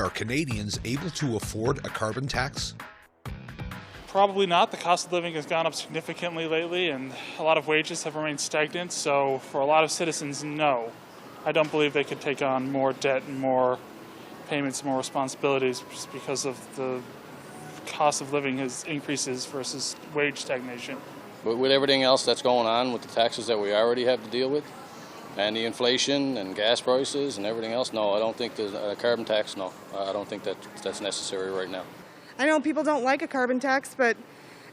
Are Canadians able to afford a carbon tax? Probably not. The cost of living has gone up significantly lately, and a lot of wages have remained stagnant. So for a lot of citizens, no. I don't believe they could take on more debt and more payments, more responsibilities, just because of the cost of living has increases versus wage stagnation. But with everything else that's going on with the taxes that we already have to deal with, and the inflation and gas prices and everything else, no, I don't think there's a carbon tax, no. I don't think that's necessary right now. I know people don't like a carbon tax, but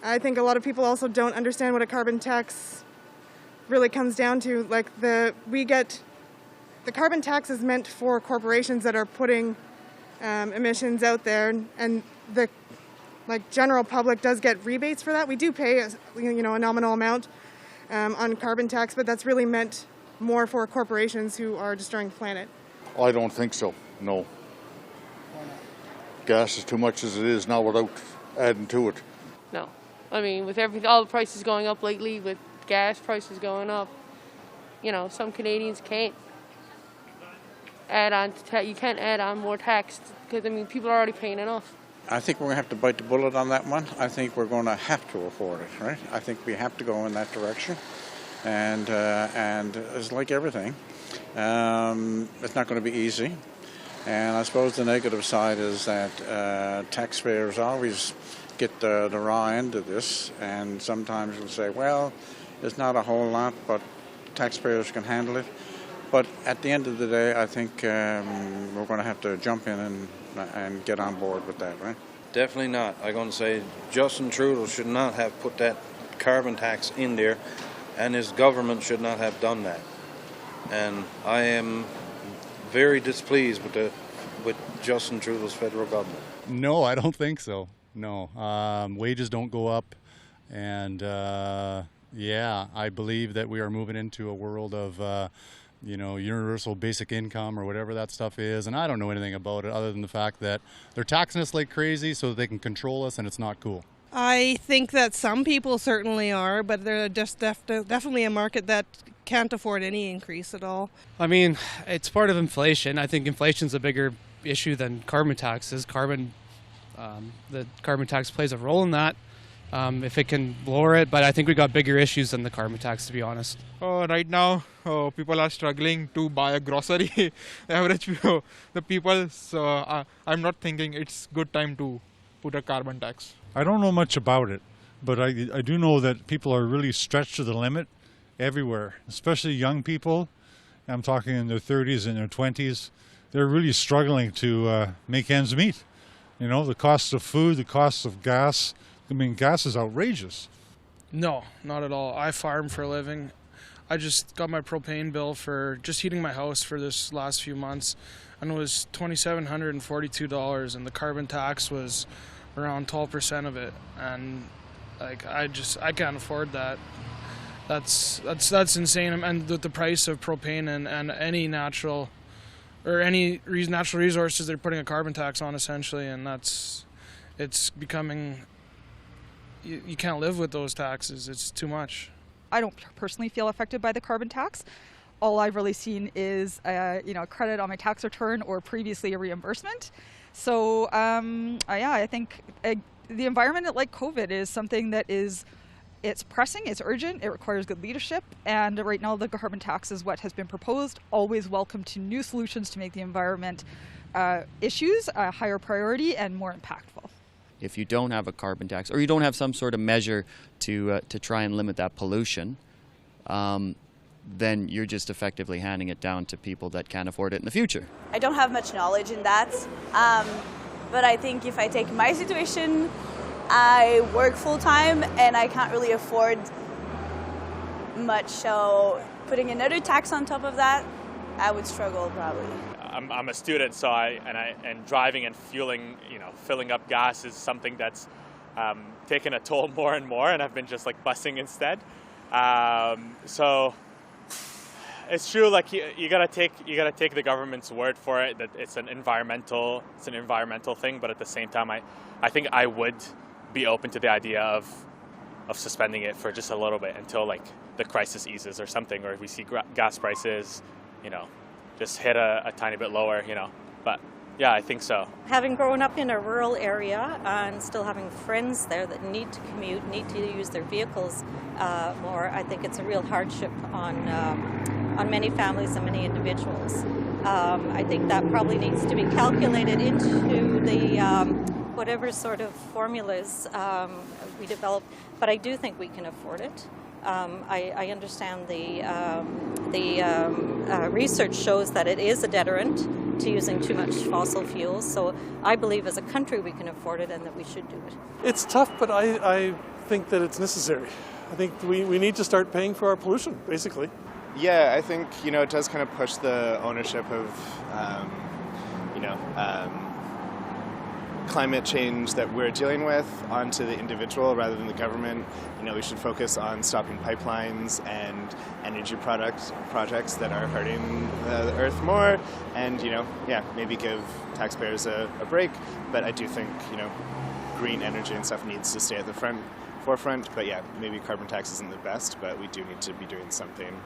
I think a lot of people also don't understand what a carbon tax really comes down to. Like the carbon tax is meant for corporations that are putting emissions out there, and the general public does get rebates for that. We do pay a nominal amount on carbon tax, but that's really meant more for corporations who are destroying the planet. I don't think so, no. Gas is too much as it is now without adding to it. No. I mean, with all the prices going up lately, with gas prices going up, some Canadians can't add on. You can't add on more tax because, people are already paying enough. I think we're going to have to bite the bullet on that one. I think we're going to have to afford it, right? I think we have to go in that direction. And it's like everything. It's not going to be easy. And I suppose the negative side is that taxpayers always get the raw end of this, and sometimes will say, well, it's not a whole lot, but taxpayers can handle it. But at the end of the day, I think we're going to have to jump in and get on board with that, right? Definitely not. I'm going to say Justin Trudeau should not have put that carbon tax in there, and his government should not have done that. And I am very displeased with Justin Trudeau's federal government. No, I don't think so. No. Wages don't go up. And, I believe that we are moving into a world of, universal basic income or whatever that stuff is. And I don't know anything about it other than the fact that they're taxing us like crazy so that they can control us, and it's not cool. I think that some people certainly are, but there's just definitely a market that can't afford any increase at all. I mean, it's part of inflation. I think inflation's a bigger issue than carbon taxes. The carbon tax plays a role in that, if it can lower it, but I think we got bigger issues than the carbon tax, to be honest. Right now, people are struggling to buy a grocery, the people, so I'm not thinking it's good time to put a carbon tax. I don't know much about it, but I do know that people are really stretched to the limit everywhere, especially young people. I'm talking in their 30s and their 20s. They're really struggling to make ends meet. The cost of food, the cost of gas. Gas is outrageous. No, not at all. I farm for a living. I just got my propane bill for just heating my house for this last few months, and it was $2,742, and the carbon tax was around 12% of it, and I can't afford that. That's insane. And with the price of propane and any natural resources, they're putting a carbon tax on essentially, and it's becoming. You can't live with those taxes. It's too much. I don't personally feel affected by the carbon tax. All I've really seen is a credit on my tax return or previously a reimbursement. So I think the environment like COVID is something that it's pressing, it's urgent, it requires good leadership, and right now the carbon tax is what has been proposed. Always welcome to new solutions to make the environment issues a higher priority and more impactful. If you don't have a carbon tax, or you don't have some sort of measure to try and limit that pollution, then you're just effectively handing it down to people that can't afford it in the future. I don't have much knowledge in that, but I think if I take my situation, I work full-time and I can't really afford much, so putting another tax on top of that, I would struggle probably. I'm a student, so and driving and fueling, filling up gas is something that's taken a toll more and more, and I've been just busing instead. So it's true. You gotta take the government's word for it that it's an environmental thing. But at the same time, I think I would be open to the idea of suspending it for just a little bit until the crisis eases or something, or if we see gas prices, just hit a tiny bit lower, but Yeah, I think so. Having grown up in a rural area and still having friends there that need to commute, need to use their vehicles more, I think it's a real hardship on many families and many individuals. I think that probably needs to be calculated into the whatever sort of formulas we develop, but I do think we can afford it. I understand the research shows that it is a deterrent to using too much fossil fuels, so I believe as a country we can afford it and that we should do it. It's tough, but I think that it's necessary. I think we need to start paying for our pollution, basically. Yeah, I think, it does kind of push the ownership of, climate change that we're dealing with onto the individual rather than the government. We should focus on stopping pipelines and energy projects that are hurting the earth more, and maybe give taxpayers a break. But I do think green energy and stuff needs to stay at the forefront. But yeah, maybe carbon tax isn't the best, but we do need to be doing something.